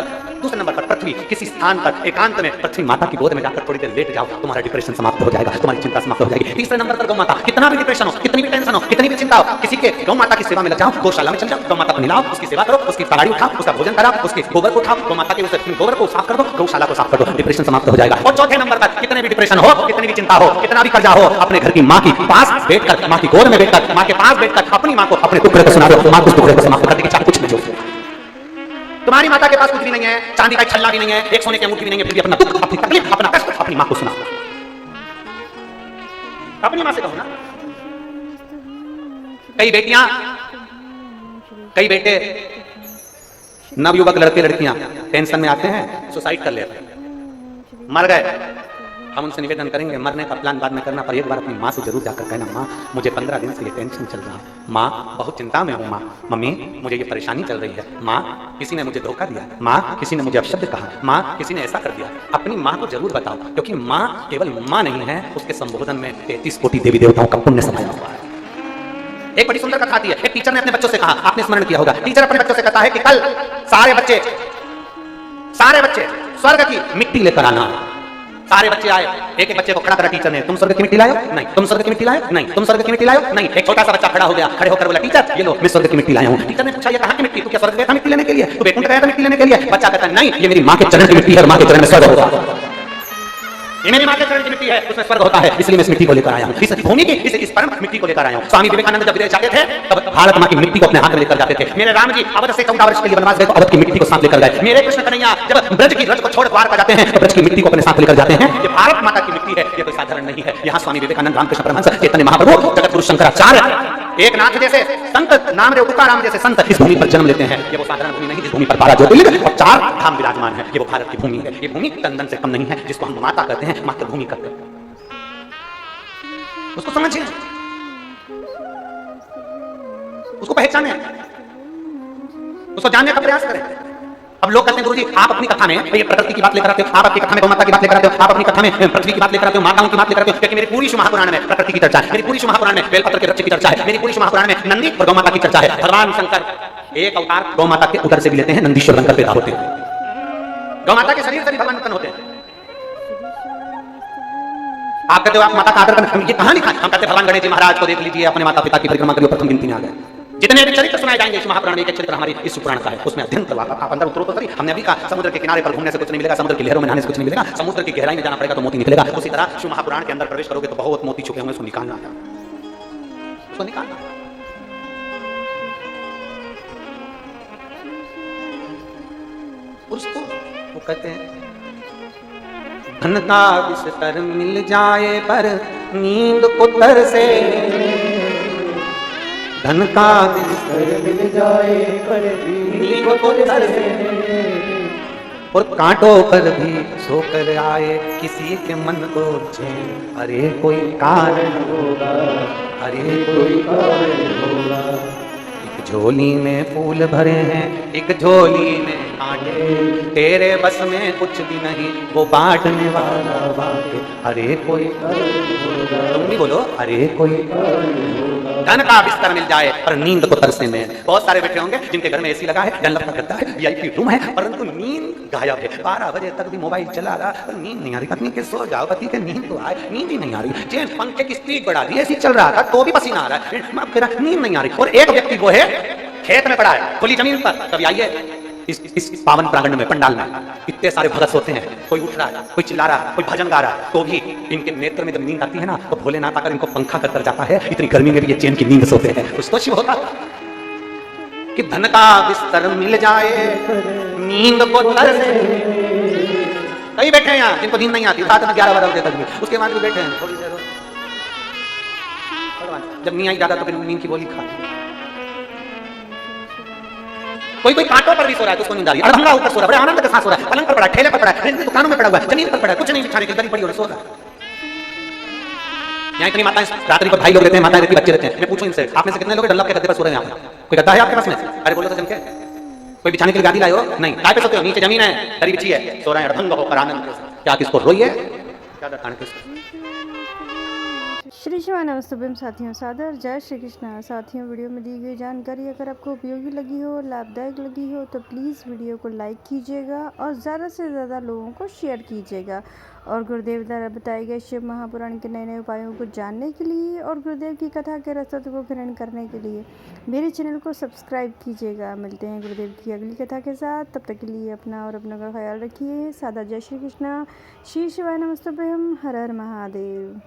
Speaker 1: पर पृथ्वी, किसी स्थान पर एकांत में पृथ्वी माता की गोद में जाकर थोड़ी देर लेट जाओ, तुम्हारा डिप्रेशन समाप्त हो जाएगा, तुम्हारी चिंता समाप्त हो जाएगी। तीसरे नंबर पर गौ माता, कितना भी डिप्रेशन हो, कितनी भी टेंशन हो, कितनी भी चिंता हो, किसी के गौ माता की सेवा में लग जाओ, गौशाला में चल जाओ, गौ माता को मिलाओ, उसकी सेवा करो, उसकी पहाड़ी उठाओ, उसका भोजन कराओ, उसके गोबर को उठाओ, गौ माता के उस गोबर को साफ कर दो, गौशाला को साफ कर दो, डिप्रेशन समाप्त हो जाएगा। और चौथे नंबर पर कितने भी डिप्रेशन हो, कितनी भी चिंता हो, कितना भी कर्जा हो, अपने घर की माँ की पास बैठकर, माँ की गोद में बैठकर, माँ के पास बैठकर अपनी माँ को अपने टुकड़े को सुना दो, माँ उस टुकड़े को समाप्त कर देगी, चाहे कुछ नहीं हो। तुम्हारी माता के पास कुछ भी नहीं है, चांदी का छल्ला भी नहीं है, एक सोने की अंगूठी भी नहीं है, फिर भी अपना दुख, अपनी तकलीफ, अपना कष्ट अपनी माँ को सुना, अपनी माँ से कहो ना। कई बेटियां, कई बेटे, नवयुवक लड़के लड़कियां टेंशन में आते हैं, सुसाइड कर लेते हैं, मर गए। हम उनसे निवेदन करेंगे मरने का प्लान बाद में करना, पर एक बार अपनी माँ से जरूर जाकर कहना, माँ मुझे 15 दिन से ये टेंशन चल रहा है, माँ बहुत चिंता में हूँ, माँ मम्मी मुझे ये परेशानी चल रही है, माँ किसी ने मुझे धोखा दिया, माँ किसी ने मुझे अपशब्द कहा, माँ किसी ने ऐसा कर दिया। अपनी माँ को जरूर बताओ, क्योंकि माँ केवल माँ नहीं है, उसके संबोधन में 33 कोटि देवी देवताओं का पुण्य समाया हुआ है। एक बड़ी सुंदर कथा आती है। एक टीचर ने अपने बच्चों से कहा, आपने स्मरण किया होगा, टीचर अपने बच्चों से कहता है कि कल सारे बच्चे स्वर्ग की मिट्टी लेकर आना। सारे बच्चे आए, एक एक बच्चे को खड़ा करा टीचर ने, तुम स्वर्ग की मिट्टी लाए हो? नहीं। तुम स्वर्ग की मिट्टी लाए हो? नहीं। तुम स्वर्ग की मिट्टी लाए हो? नहीं। एक छोटा सा बच्चा खड़ा हो गया, खड़े होकर बोला, टीचर ये लो मैं स्वर्ग की मिट्टी लाया हूं। टीचर ने पूछा, ये कहां की मिट्टी? तू क्या स्वर्ग गया था मिट्टी लेने के लिए? तू बैकुंठ गया था मिट्टी लेने के लिए? बच्चा कहता है, नहीं ये मेरी मां के चरण की मिट्टी है और मां के चरण में स्वर्ग होता है, ये मेरी मां के चरण की मिट्टी है, उसमें स्वर्ग होता है, इसलिए मैं इस मिट्टी को लेकर आया हूं, इस भूमि की इस परम मिट्टी को लेकर आया हूं। स्वामी विवेकानंद जब विदेश जाते थे तब भारत मां की मिट्टी को अपने हाथ में लेकर जाते थे। मेरे राम जी अवध से 14 वर्ष के लिए वनवास गए तो अवध की मिट्टी को साथ लेकर गए। मेरे कृष्ण कन्हैया जब ब्रज की रज को छोड़ द्वार पर जाते हैं तो ब्रज की मिट्टी को अपने साथ लेकर जाते हैं। ये भारत माता की मिट्टी है, ये कोई साधारण नहीं है। यहाँ स्वामी विवेकानंद, रामकृष्ण परमहंस, चैतन्य महाप्रभु, जगत गुरु शंकराचार्य, एक नाथ जैसे संत, नामदेव तुकाराम जैसे संत इस भूमि पर जन्म लेते हैं। ये वो साधारण भूमि नहीं जिस भूमि पर 12 ज्योतिर्लिंग और 4 धाम विराजमान है। ये वो भारत की भूमि है। ये भूमि तन से कम नहीं है, जिसको हम माता कहते हैं, मातृभूमि कहते हैं। उसको समझिए, उसको पहचाने, उसको जानने का प्रयास करें। अब लोग कहते हैं गुरुजी आप अपनी कथा में ये प्रकृति की बात लेकर आते हो, आप अपनी कथा में गौ माता की बात लेकर आते हो, आप अपनी कथा में पृथ्वी की बात लेकर आते हो, माताओं की बात लेकर आते हो, क्योंकि मेरी पूरी शिव महापुराण में प्रकृति की चर्चा है, मेरी पूरी शिव महापुराण में बेलपत्र के वृक्ष की चर्चा है, मेरी पूरी शिव महापुराण में नंदी और गौ माता की चर्चा है। भगवान शंकर एक अवतार गौ माता के उदर से भी लेते हैं, नंदीश्वर बनकर पैदा होते हैं। गौ माता के शरीर से भी भगवान उत्पन्न होते हैं। आप कहते हो आप माता का आदर करना, ये कहां लिखा है? हम कहते भगवान गणेश जी महाराज को देख लीजिए, अपने माता पिता की परिक्रमा करिए, प्रथम गिनती में आ गए। जितने भी चरित्र सुनाए जाएंगे इस महापुराण में, एक चरित्र हमारी इस पुराण का है, उसमें अध्ययन करवा आप अंदर उतरो तो सही। हमने अभी कहा समुद्र के किनारे पर घूमने से कुछ नहीं मिलेगा, समुद्र की लहरों में नहाने से कुछ नहीं मिलेगा, समुद्र की गहराई में जाना पड़ेगा तो मोती निकलेगा। उसी तरह शिव महापुराण के अंदर प्रवेश करोगे तो बहुत मोती छुपे होंगे, उसको निकालना है, उसको निकालना। उसको वो कहते हैं धन का बिस्तर मिल जाए पर नींद को तरसे, धन का बिस्तर मिल जाए पर नींद को तरसे, और कांटों पर भी सोकर आए किसी के मन को चैन। अरे कोई कारण होगा, अरे कोई कारण होगा। एक झोली में फूल भरे हैं, एक झोली में कांटे, तेरे बस में कुछ भी नहीं वो बांटने वाला बांटे। अरे कोई कारण होगा, तुम भी बोलो अरे कोई कारण होगा। धन का बिस्तर मिल जाए पर नींद को तरसे में। बहुत सारे बैठे होंगे जिनके घर में एसी लगा है, डनलप का गद्दा है, वीआईपी रूम है, परंतु नींद गायब है। 12 बजे तक भी मोबाइल चला रहा पर नींद नहीं आ रही। पत्नी के सो जाओ, पति के नींद तो आए, नींद ही नहीं आ रही। जेंट्स पंखे की स्पीड बढ़ा दी, एसी चल रहा था तो भी पसीना आ रहा है, फिर नींद नहीं आ रही। और एक व्यक्ति वो है खेत में पड़ा है, खुली जमीन पर। कभी आइए इस पावन प्रांगण में, पंडाल में इतने सारे भगत होते हैं, कोई उठ रहा है, कोई चिल्ला रहा है, कोई भजन गा रहा है, तो भी इनके नेत्र में जब नींद आती है ना तो भोलेनाथ आकर इनको पंखा कर जाता है। इतनी गर्मी में भी ये चैन की नींद सोते हैं। कुछ तो शिव होगा कि धन का बिस्तर मिल जाए नींद को तरसे। कई बैठे हैं यहाँ जिनको नींद नहीं आती, रात में 11 बजे तक भी, उसके बाद भी बैठे हैं थोड़ी देर, जब नहीं आई ज्यादा तो फिर नींद की गोली खाते। कोई कोई कांटों पर भी सो रहा है तो उसको नींद आ रही है, अड़भंगा ऊपर सो रहा है, बड़े आनंद के साथ सो रहा है, पलंग पर पड़ा है, ठेले पर पड़ा है, दुकानों में पड़ा हुआ है, जमीन पर पड़ा है, कुछ नहीं बिछाने की, दरी पड़ी और सो रहा है। यहाँ इतनी माताएं रात्रि पर भाई लोग रहते हैं, माताएं रहती, बच्चे रहते हैं। मैं पूछूं इनसे, आप में से कितने लोग डल्लब के गद्दे पर सो रहे हैं यहाँ पे? कोई गद्दा है आपके पास में? अरे बोलो तो जम के। कोई बिछाने के लिए गादी लाए हो? नहीं। काय पे सोते हो? नीचे जमीन है, दरी बिछी है, सो रहे हैं अड़भंग होकर आनंद के साथ। क्या किसको रोइए? क्या दर्द किसको?
Speaker 3: श्री शिवाय नमस्तुभ्यम साथियों, सादर जय श्री कृष्णा। साथियों, वीडियो में दी गई जानकारी अगर आपको उपयोगी लगी हो, लाभदायक लगी हो तो प्लीज़ वीडियो को लाइक कीजिएगा और ज़्यादा से ज़्यादा लोगों को शेयर कीजिएगा। और गुरुदेव द्वारा बताए गए शिव महापुराण के नए नए उपायों को जानने के लिए और गुरुदेव की कथा के रहस्य को ग्रहण करने के लिए मेरे चैनल को सब्सक्राइब कीजिएगा। मिलते हैं गुरुदेव की अगली कथा के साथ, तब तक के लिए अपना और अपनों का ख्याल रखिए। सादर जय श्री कृष्णा। श्री शिवाय नमस्तुभ्यम। हर हर महादेव।